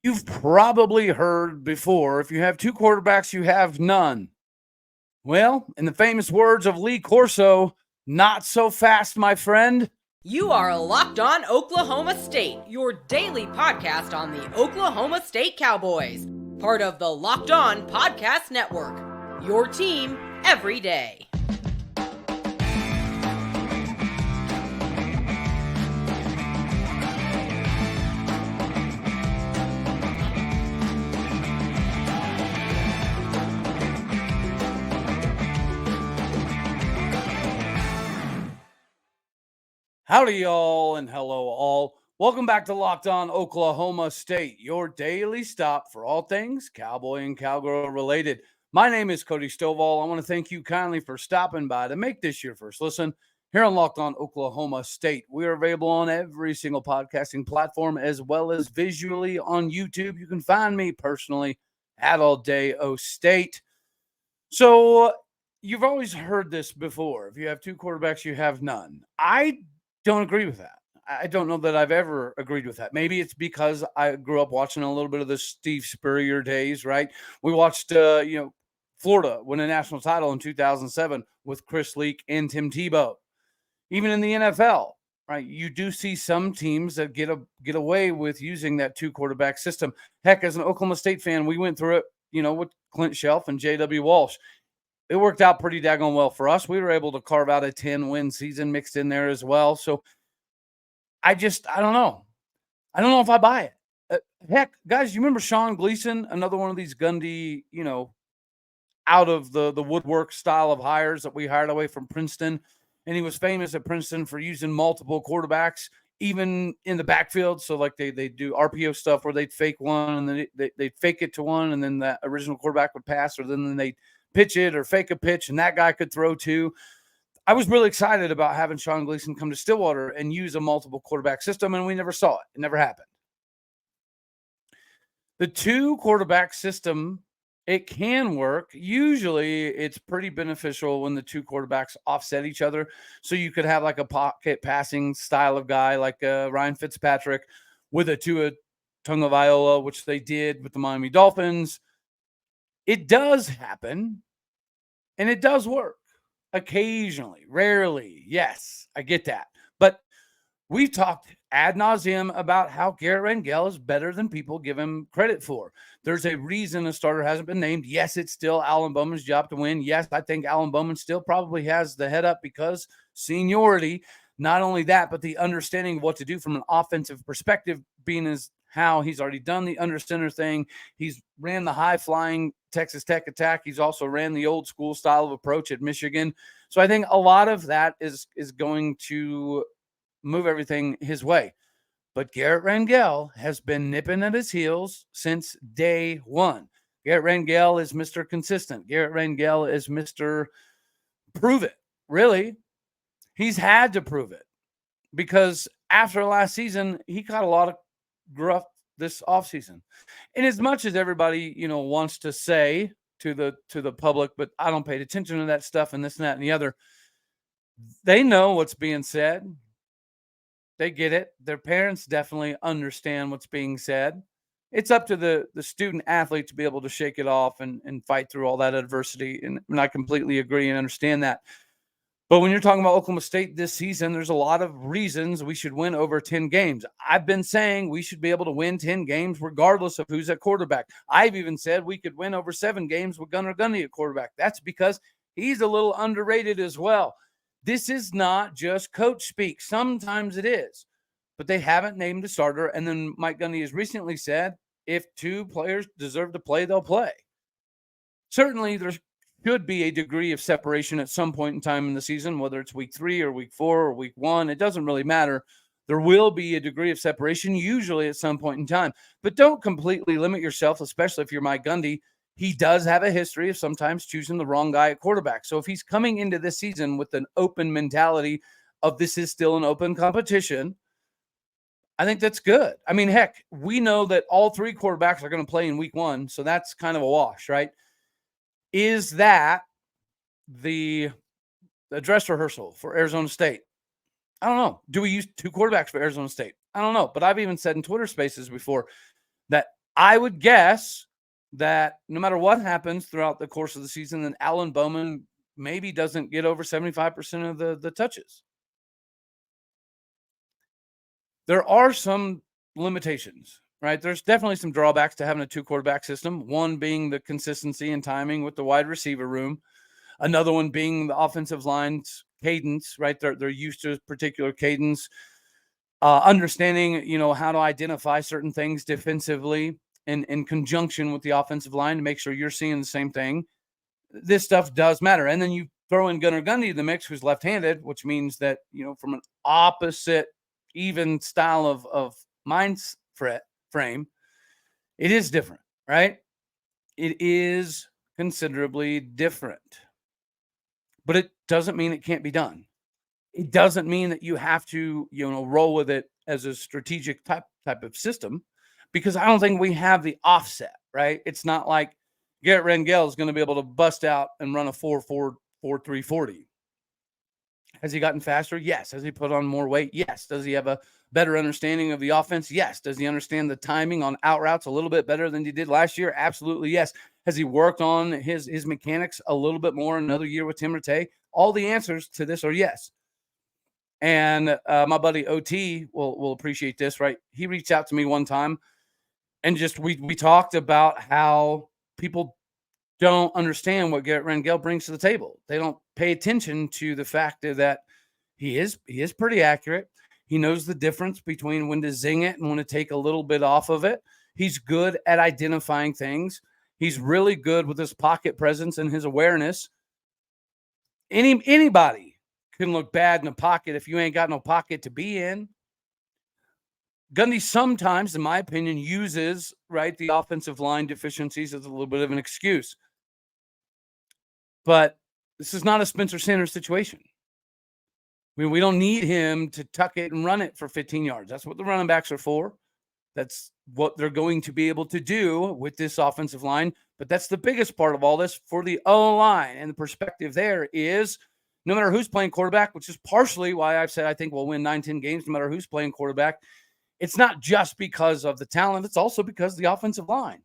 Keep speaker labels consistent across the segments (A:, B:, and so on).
A: You've probably heard before, if you have two quarterbacks, you have none. Well, in the famous words of Lee Corso, not so fast, my friend.
B: You are Locked On Oklahoma State, your daily podcast on the Oklahoma State Cowboys, part of the Locked On Podcast Network, your team every day.
A: Howdy, y'all, and hello, all. Welcome back to Locked On Oklahoma State, your daily stop for all things cowboy and cowgirl related. My name is Cody Stovall. I want to thank you kindly for stopping by to make this your first listen here on Locked On Oklahoma State. We are available on every single podcasting platform as well as visually on YouTube. You can find me personally at All Day O State. So you've always heard this before. If you have two quarterbacks, you have none. I don't agree with that. I don't know that I've ever agreed with that. Maybe it's because I grew up watching a little bit of the Steve Spurrier days, right? We watched, Florida win a national title in 2007 with Chris Leak and Tim Tebow. Even in the NFL, right? You do see some teams that get away with using that two quarterback system. Heck, as an Oklahoma State fan, we went through it, with Clint Shelf and J.W. Walsh. It worked out pretty daggone well for us. We were able to carve out a 10-win season mixed in there as well. So I don't know. I don't know if I buy it. Heck, guys, you remember Sean Gleason, another one of these Gundy, out of the woodwork style of hires that we hired away from Princeton. And he was famous at Princeton for using multiple quarterbacks, even in the backfield. So like they do RPO stuff where they'd fake one and then they'd fake it to one and then the original quarterback would pass, or then they'd pitch it or fake a pitch and that guy could throw too. I was really excited about having Sean Gleason come to Stillwater and use a multiple quarterback system, and we never saw it. It never happened. The two quarterback system, it can work. Usually it's pretty beneficial when the two quarterbacks offset each other. So you could have like a pocket passing style of guy like Ryan Fitzpatrick with a Tua Tagovailoa, which they did with the Miami Dolphins. It does happen, and it does work occasionally, rarely. Yes, I get that. But we've talked ad nauseum about how Garret Rangel is better than people give him credit for. There's a reason a starter hasn't been named. Yes, it's still Alan Bowman's job to win. Yes, I think Alan Bowman still probably has the head up because seniority. Not only that, but the understanding of what to do from an offensive perspective, being as how he's already done the under center thing. He's ran the high flying Texas Tech attack. He's also ran the old school style of approach at Michigan. So I think a lot of that is going to move everything his way. But Garret Rangel has been nipping at his heels since day one. Garret Rangel is Mr. Consistent. Garret Rangel is Mr. Prove It. Really, he's had to prove it because after last season, he caught a lot of gruff this offseason. And as much as everybody, wants to say to the public, but I don't pay attention to that stuff and this and that and the other, they know what's being said. They get it. Their parents definitely understand what's being said. It's up to the student athlete to be able to shake it off and fight through all that adversity. And I completely agree and understand that. But when you're talking about Oklahoma State this season, there's a lot of reasons we should win over 10 games. I've been saying we should be able to win 10 games regardless of who's at quarterback. I've even said we could win over 7 games with Gunnar Gundy at quarterback. That's because he's a little underrated as well. This is not just coach speak. Sometimes it is. But they haven't named a starter. And then Mike Gundy has recently said, if 2 players deserve to play, they'll play. Certainly, there should be a degree of separation at some point in time in the season, whether it's week 3 or week 4 or week 1. It doesn't really matter. There will be a degree of separation usually at some point in time. But don't completely limit yourself, especially if you're Mike Gundy. He does have a history of sometimes choosing the wrong guy at quarterback. So if he's coming into this season with an open mentality of this is still an open competition, I think that's good. I mean, heck, we know that all 3 quarterbacks are going to play in week 1, so that's kind of a wash, right? Is that the dress rehearsal for Arizona State? I don't know. Do we use 2 quarterbacks for Arizona State? I don't know. But I've even said in Twitter spaces before that I would guess that no matter what happens throughout the course of the season, then Alan Bowman maybe doesn't get over 75% of the touches. There are some limitations, right? There's definitely some drawbacks to having a 2-quarterback system. One being the consistency and timing with the wide receiver room. Another one being the offensive line's cadence, right? They're used to a particular cadence. Understanding, how to identify certain things defensively in conjunction with the offensive line to make sure you're seeing the same thing. This stuff does matter. And then you throw in Gunnar Gundy in the mix, who's left-handed, which means that, from an opposite, even style of mind frame, it is different, right? It is considerably different. But it doesn't mean it can't be done. It doesn't mean that you have to, roll with it as a strategic type of system, because I don't think we have the offset, right? It's not like Garret Rangel is going to be able to bust out and run a 4.4 40. Has he gotten faster? Yes. Has he put on more weight? Yes. Does he have a better understanding of the offense? Yes. Does he understand the timing on out routes a little bit better than he did last year? Absolutely, yes. Has he worked on his mechanics a little bit more another year with Tim Rattay? All the answers to this are yes. And my buddy OT will appreciate this, right? He reached out to me one time, and just we talked about how people don't understand what Garret Rangel brings to the table. They don't pay attention to the fact that he is pretty accurate. He knows the difference between when to zing it and when to take a little bit off of it. He's good at identifying things. He's really good with his pocket presence and his awareness. Anybody can look bad in a pocket if you ain't got no pocket to be in. Gundy sometimes, in my opinion, uses, right, the offensive line deficiencies as a little bit of an excuse. But this is not a Spencer Sanders situation. I mean, we don't need him to tuck it and run it for 15 yards. That's what the running backs are for. That's what they're going to be able to do with this offensive line. But that's the biggest part of all this for the O-line. And the perspective there is no matter who's playing quarterback, which is partially why I've said I think we'll win 9-10 games no matter who's playing quarterback. It's not just because of the talent. It's also because of the offensive line.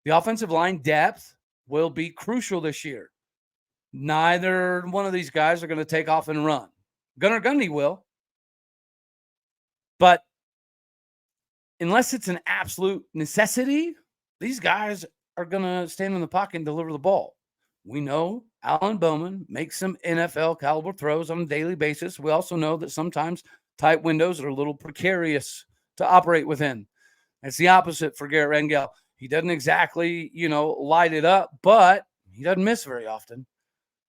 A: The offensive line depth will be crucial this year. Neither one of these guys are going to take off and run. Gunnar Gundy will. But unless it's an absolute necessity, these guys are going to stand in the pocket and deliver the ball. We know Alan Bowman makes some NFL caliber throws on a daily basis. We also know that sometimes tight windows are a little precarious to operate within. It's the opposite for Garret Rangel. He doesn't exactly, light it up, but he doesn't miss very often.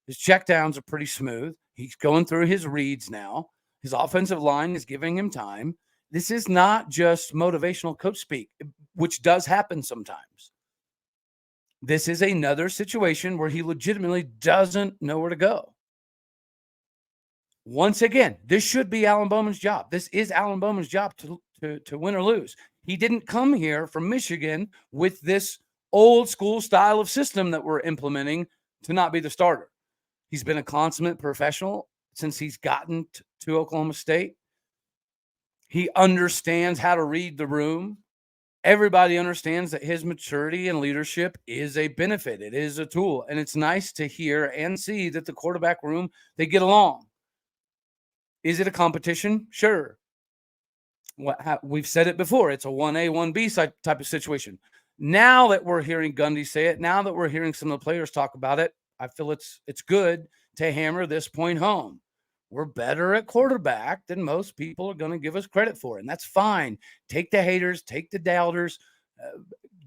A: His checkdowns are pretty smooth. He's going through his reads now. His offensive line is giving him time. This is not just motivational coach speak, which does happen sometimes. This is another situation where he legitimately doesn't know where to go. Once again, this should be Alan Bowman's job. This is Alan Bowman's job to win or lose. He didn't come here from Michigan with this old school style of system that we're implementing to not be the starter. He's been a consummate professional since he's gotten to Oklahoma State. He understands how to read the room. Everybody understands that his maturity and leadership is a benefit. It is a tool. And it's nice to hear and see that the quarterback room, they get along. Is it a competition? Sure. We've said it before. It's a 1A, 1B type of situation. Now that we're hearing Gundy say it, now that we're hearing some of the players talk about it, I feel it's good to hammer this point home. We're better at quarterback than most people are going to give us credit for, and that's fine. Take the haters, take the doubters,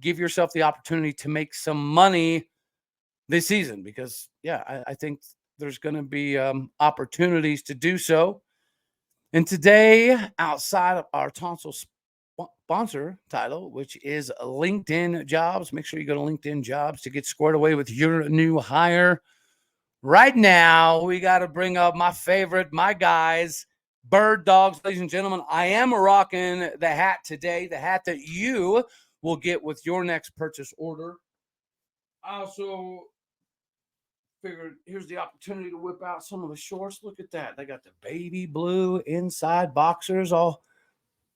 A: give yourself the opportunity to make some money this season because, I think there's going to be opportunities to do so. And today, outside of our tonsil sponsor title, which is LinkedIn Jobs, make sure you go to LinkedIn Jobs to get squared away with your new hire. Right now, we got to bring up my guys, Birddogs, ladies and gentlemen. I am rocking the hat today, the hat that you will get with your next purchase order. I also figured here's the opportunity to whip out some of the shorts. Look at that. They got the baby blue inside boxers. All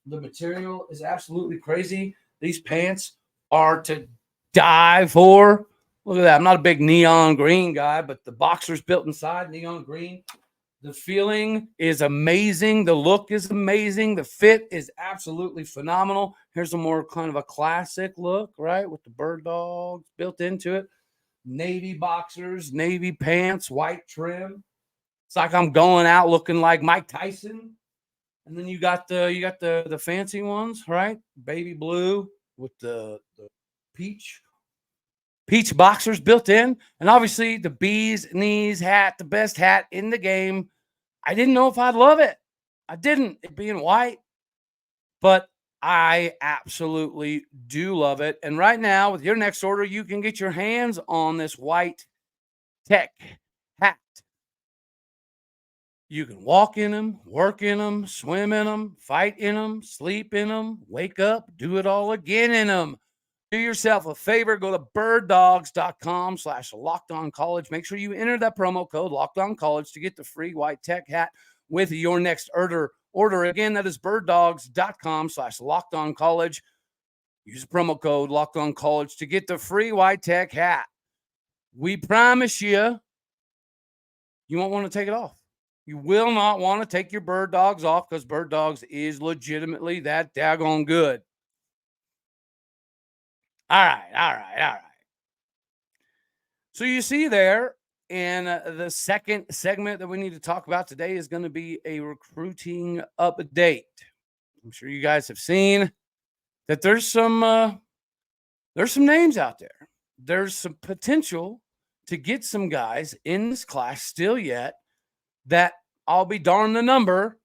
A: the material is absolutely crazy. These pants are to die for. Look at that. I'm not a big neon green guy, but the boxers built inside neon green. The feeling is amazing. The look is amazing. The fit is absolutely phenomenal. Here's a more kind of a classic look, right? With the Birddogs built into it. Navy boxers, navy pants, white trim. It's like I'm going out looking like Mike Tyson. And then you got the fancy ones, right? Baby blue with the peach boxers built in, and obviously the bee's knees hat, the best hat in the game. I didn't know if I'd love it. I didn't, it being white, but I absolutely do love it. And right now, with your next order, you can get your hands on this white tech hat. You can walk in them, work in them, swim in them, fight in them, sleep in them, wake up, do it all again in them. Do yourself a favor. Go to birddogs.com/lockedoncollege. Make sure you enter that promo code lockedoncollege to get the free white tech hat with your next order. Again, that is birddogs.com/lockedoncollege. Use the promo code lockedoncollege to get the free white tech hat. We promise you, you won't want to take it off. You will not want to take your Bird Dogs off because Bird Dogs is legitimately that daggone good. All right. So you see there, and the second segment that we need to talk about today is going to be a recruiting update. I'm sure you guys have seen that there's some names out there. There's some potential to get some guys in this class still yet that, I'll be darned, the number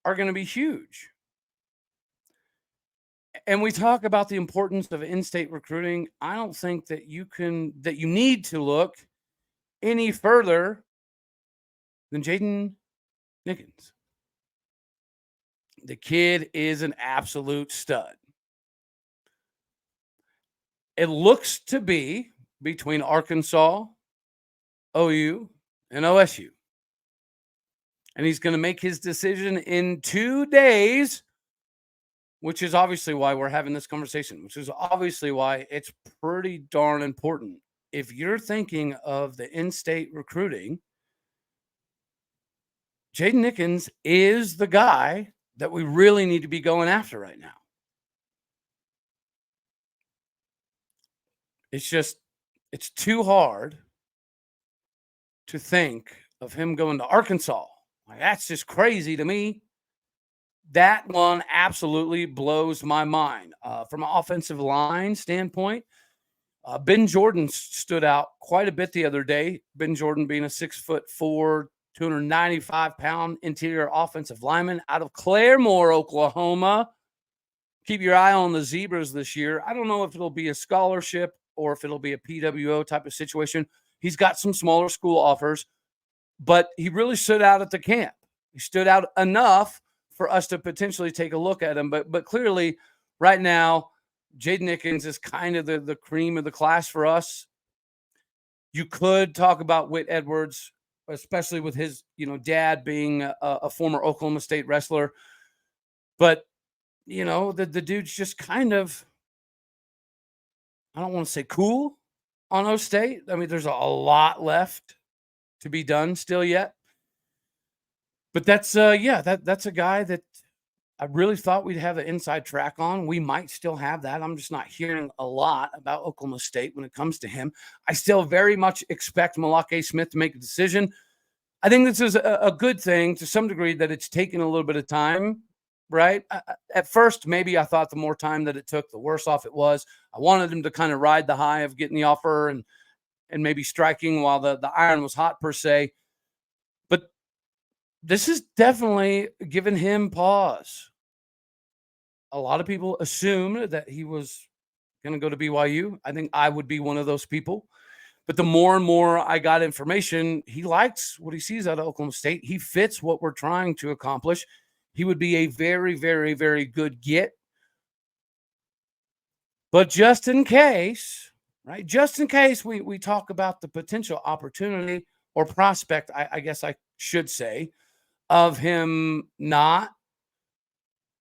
A: are going to be huge. And we talk about the importance of in-state recruiting. I don't think that you need to look any further than Jaden Nickens. The kid is an absolute stud. It looks to be between Arkansas, OU, and OSU. And he's going to make his decision in 2 days, which is obviously why we're having this conversation, which is obviously why it's pretty darn important. If you're thinking of the in-state recruiting, Jaden Nickens is the guy that we really need to be going after right now. It's too hard to think of him going to Arkansas. Like, that's just crazy to me. That one absolutely blows my mind. From an offensive line standpoint, Ben Jordan stood out quite a bit the other day. Ben Jordan being a 6'4", 295-pound interior offensive lineman out of Claremore, Oklahoma. Keep your eye on the Zebras this year. I don't know if it'll be a scholarship or if it'll be a PWO type of situation. He's got some smaller school offers, but he really stood out at the camp. He stood out enough for us to potentially take a look at him. But clearly, right now, Jaden Nickens is kind of the cream of the class for us. You could talk about Whit Edwards, especially with his dad being a former Oklahoma State wrestler. But, the dude's just kind of, I don't want to say cool on O State. I mean, there's a lot left to be done still yet. But that's that's a guy that I really thought we'd have an inside track on. We might still have that. I'm just not hearing a lot about Oklahoma State when it comes to him. I still very much expect Malake Smith to make a decision. I think this is a good thing to some degree that it's taken a little bit of time, right? At first, maybe I thought the more time that it took, the worse off it was. I wanted him to kind of ride the high of getting the offer and maybe striking while the iron was hot per se. But this is definitely giving him pause. A lot of people assumed that he was going to go to BYU. I think I would be one of those people. But the more and more I got information, he likes what he sees out of Oklahoma State. He fits what we're trying to accomplish. He would be a very, very, very good get. But just in case, right? Just in case we talk about the potential opportunity or prospect, I guess I should say, of him not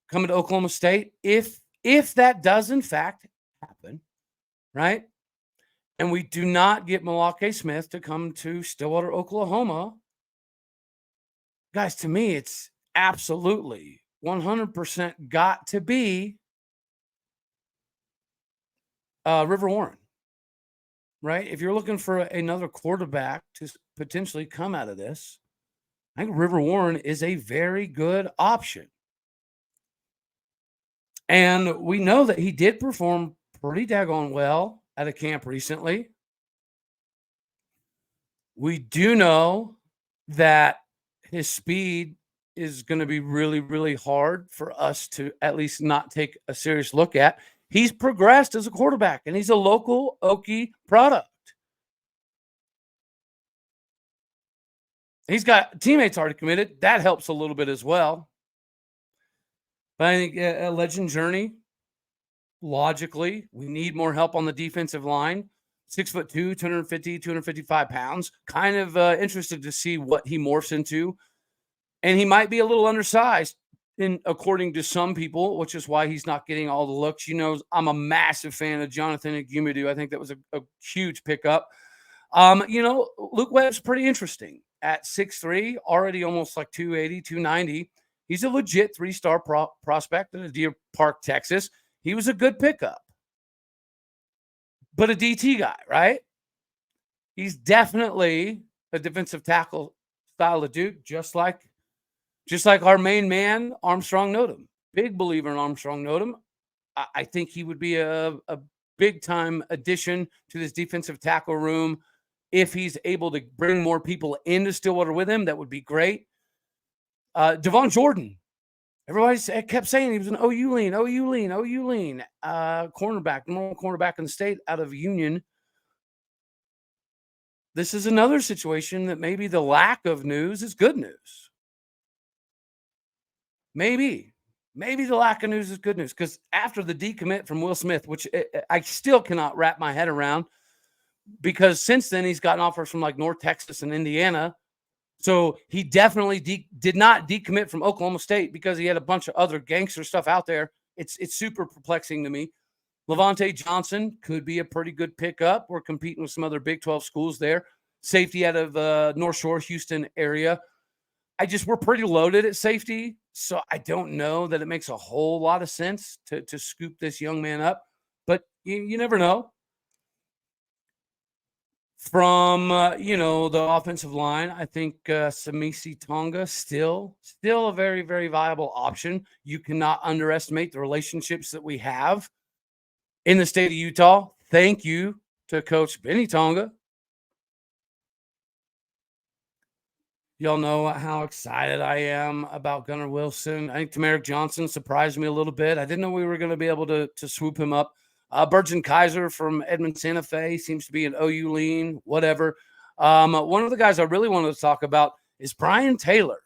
A: coming to Oklahoma State. If that does in fact happen, right? And we do not get Milwaukee Smith to come to Stillwater, Oklahoma. Guys, to me, it's absolutely 100% got to be River Warren, right? If you're looking for another quarterback to potentially come out of this, I think River Warren is a very good option. And we know that he did perform pretty daggone well at a camp recently. We do know that his speed is going to be really, really hard for us to at least not take a serious look at. He's progressed as a quarterback, and he's a local Okie product. He's got teammates already committed. That helps a little bit as well. But I think a legend journey, logically, we need more help on the defensive line. 6'2", 250, 255 pounds. Kind of interested to see what he morphs into. And he might be a little undersized, according to some people, which is why he's not getting all the looks. You know, I'm a massive fan of Jonathan Agumadou. I think that was a huge pickup. You know, Luke Webb's pretty interesting. At 6'3", already almost like 280, 290. He's a legit 3-star prospect in Deer Park, Texas. He was a good pickup. But a DT guy, right? He's definitely a defensive tackle style of dude, just like our main man, Armstrong Nodum. Big believer in Armstrong Nodum. I think he would be a big-time addition to this defensive tackle room. If he's able to bring more people into Stillwater with him, that would be great. Devon Jordan. Everybody kept saying he was an OU lean. Cornerback, number one cornerback in the state out of Union. This is another situation that maybe the lack of news is good news. Maybe the lack of news is good news, because after the decommit from Will Smith, which I still cannot wrap my head around, because since then he's gotten offers from like North Texas and Indiana. So he definitely did not decommit from Oklahoma State because he had a bunch of other gangster stuff out there. It's super perplexing to me. Levante Johnson could be a pretty good pickup. We're competing with some other Big 12 schools there. Safety out of North Shore, Houston area. We're pretty loaded at safety, so I don't know that it makes a whole lot of sense to scoop this young man up. But you never know. From, the offensive line, I think Samisi Tonga still a very, very viable option. You cannot underestimate the relationships that we have in the state of Utah. Thank you to Coach Benny Tonga. Y'all know how excited I am about Gunnar Wilson. I think Tamarick Johnson surprised me a little bit. I didn't know we were going to be able to swoop him up. Burgeon Kaiser from Edmond Santa Fe seems to be an OU lean, whatever. One of the guys I really wanted to talk about is Brian Taylor,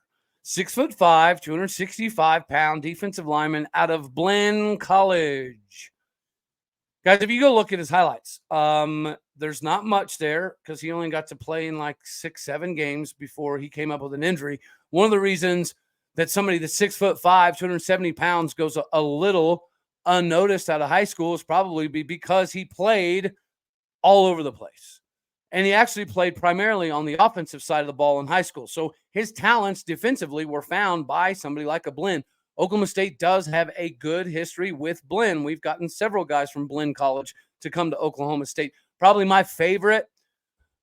A: 6'5", 265-pound defensive lineman out of Blinn College. Guys, if you go look at his highlights, there's not much there because he only got to play in like 6-7 games before he came up with an injury. One of the reasons that somebody that's 6'5", 270 pounds goes a little unnoticed out of high school is probably because he played all over the place. And he actually played primarily on the offensive side of the ball in high school. So his talents defensively were found by somebody like a Blinn. Oklahoma State does have a good history with Blinn. We've gotten several guys from Blinn College to come to Oklahoma State. Probably my favorite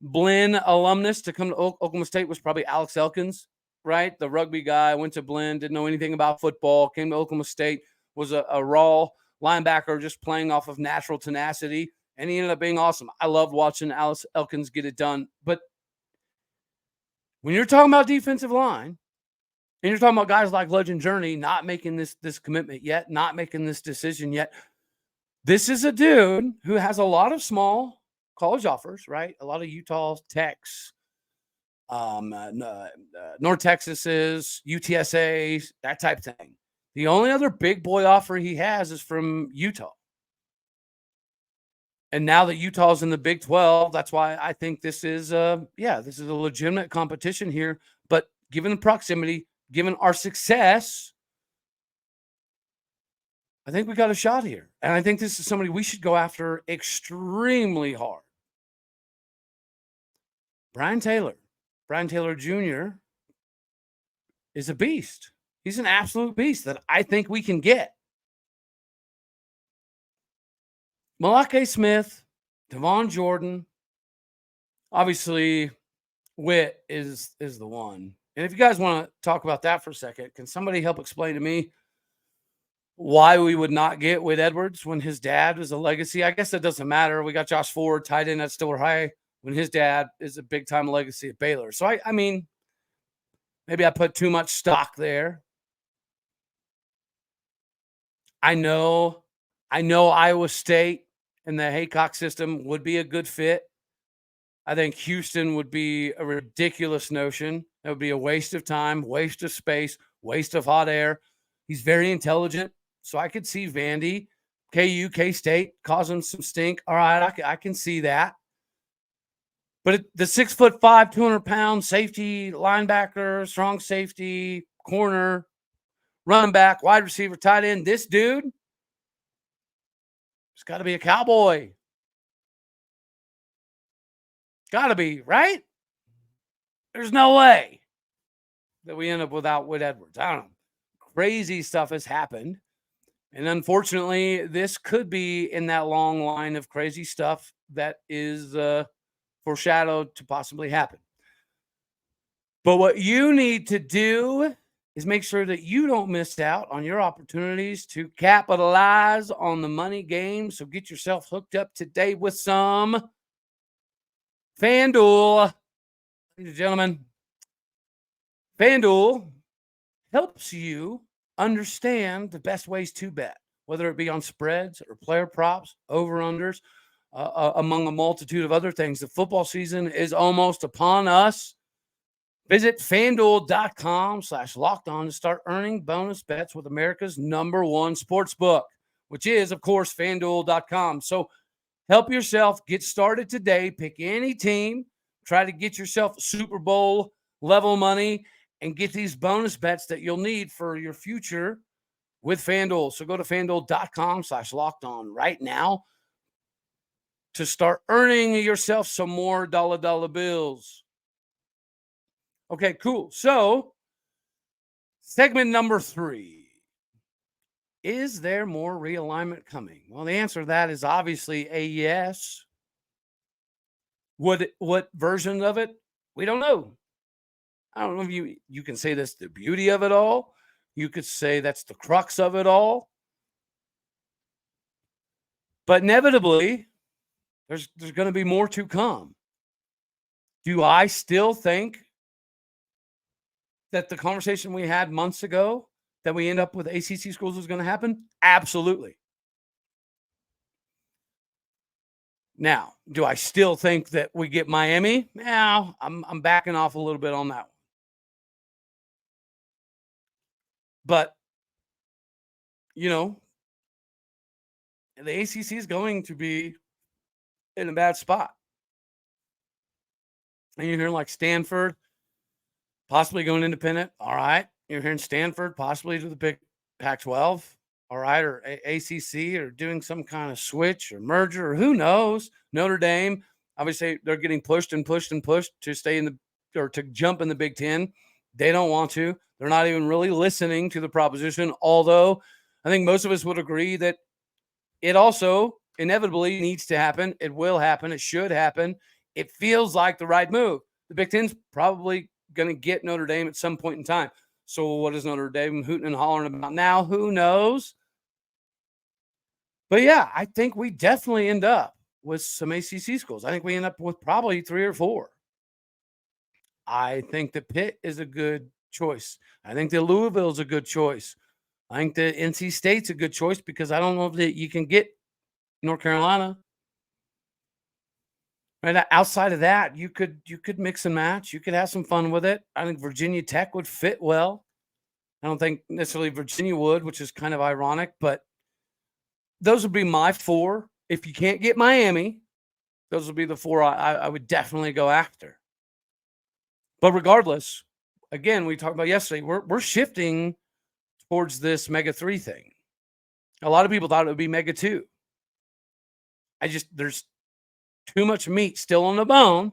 A: Blinn alumnus to come to Oklahoma State was probably Alex Elkins, right? The rugby guy, went to Blinn, didn't know anything about football, came to Oklahoma State, was a raw linebacker just playing off of natural tenacity, and he ended up being awesome. I loved watching Alex Elkins get it done. But when you're talking about defensive line, and you're talking about guys like Legend Journey not making this commitment yet, not making this decision yet, this is a dude who has a lot of small college offers, right? A lot of Utah Techs, North Texas's, UTSA's, that type of thing. The only other big boy offer he has is from Utah. And now that Utah's in the Big 12, that's why I think this is this is a legitimate competition here. But given the proximity, given our success, I think we got a shot here. And I think this is somebody we should go after extremely hard. Brian Taylor Jr. is a beast. He's an absolute beast that I think we can get. Malake Smith, Devon Jordan, obviously Witt is the one. And if you guys want to talk about that for a second, can somebody help explain to me why we would not get Witt Edwards when his dad was a legacy? I guess that doesn't matter. We got Josh Ford tied in at Stillwater High when his dad is a big-time legacy at Baylor. So, I mean, maybe I put too much stock there. I know Iowa State and the Haycock system would be a good fit. I think Houston would be a ridiculous notion. That would be a waste of time, waste of space, waste of hot air. He's very intelligent, so I could see Vandy, KU, K-State causing some stink. All right, I can see that. But the 6'5", 200-pound safety, linebacker, strong safety, corner, running back, wide receiver, tight end, this dude, it's got to be a Cowboy. Got to be, right? There's no way that we end up without Witt Edwards. I don't know. Crazy stuff has happened. And unfortunately, this could be in that long line of crazy stuff that is foreshadowed to possibly happen. But what you need to do is make sure that you don't miss out on your opportunities to capitalize on the money game. So get yourself hooked up today with some FanDuel. Ladies and gentlemen, FanDuel helps you understand the best ways to bet, whether it be on spreads or player props, over-unders, among a multitude of other things. The football season is almost upon us. Visit FanDuel.com/lockedon to start earning bonus bets with America's #1 sports book, which is, of course, FanDuel.com. So help yourself get started today. Pick any team. Try to get yourself Super Bowl level money and get these bonus bets that you'll need for your future with FanDuel. So go to FanDuel.com/lockedon right now to start earning yourself some more dollar bills. Okay, cool. So segment number 3. Is there more realignment coming? Well, the answer to that is obviously a yes. What version of it? We don't know. I don't know if you can say that's the beauty of it all. You could say that's the crux of it all. But inevitably, there's going to be more to come. Do I still think that the conversation we had months ago that we end up with ACC schools is going to happen? Absolutely. Now, do I still think that we get Miami? Now, I'm backing off a little bit on that one. But, the ACC is going to be in a bad spot. And you're hearing like Stanford possibly going independent. All right. You're hearing Stanford possibly to the big Pac-12. All right. Or ACC or doing some kind of switch or merger or who knows. Notre Dame, obviously they're getting pushed to stay in to jump in the Big Ten. They don't want to. They're not even really listening to the proposition. Although I think most of us would agree that it also inevitably needs to happen. It will happen. It should happen. It feels like the right move. The Big Ten's probably going to get Notre Dame at some point in time. So what is Notre Dame hooting and hollering about now? Who knows? But yeah, I think we definitely end up with some ACC schools. I think we end up with probably 3 or 4. I think the Pitt is a good choice. I think the Louisville is a good choice. I think the NC State's a good choice because I don't know that you can get North Carolina. Right outside of that, you could mix and match. You could have some fun with it. I think Virginia Tech would fit well. I don't think necessarily Virginia would, which is kind of ironic, but those would be my 4. If you can't get Miami, those would be the 4 I would definitely go after. But regardless, again, we talked about yesterday, we're shifting towards this Mega 3 thing. A lot of people thought it would be Mega 2. There's too much meat still on the bone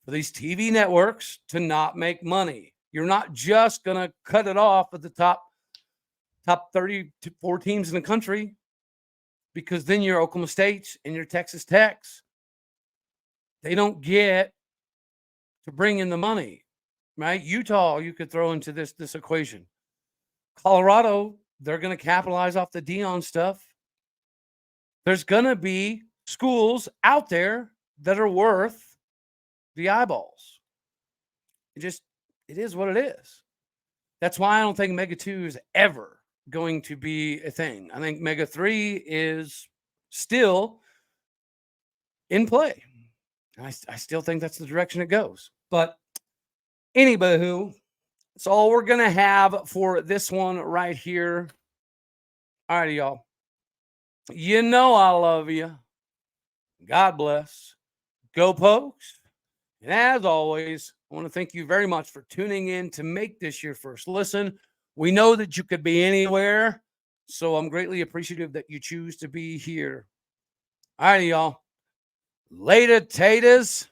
A: for these TV networks to not make money. You're not just going to cut it off at the top 34 teams in the country, because then your Oklahoma States and your Texas Techs, they don't get to bring in the money, right? Utah, you could throw into this equation. Colorado, they're going to capitalize off the Dion stuff. There's going to be schools out there that are worth the eyeballs. It is what it is. That's why I don't think Mega 2 is ever going to be a thing. I think Mega 3 is still in play. I still think that's the direction it goes. But anywho, that's all we're going to have for this one right here. All righty, y'all. You know I love you. God bless. Go Pokes. And as always, I want to thank you very much for tuning in to make this your first listen. We know that you could be anywhere, so I'm greatly appreciative that you choose to be here. All righty, y'all. Later, taters.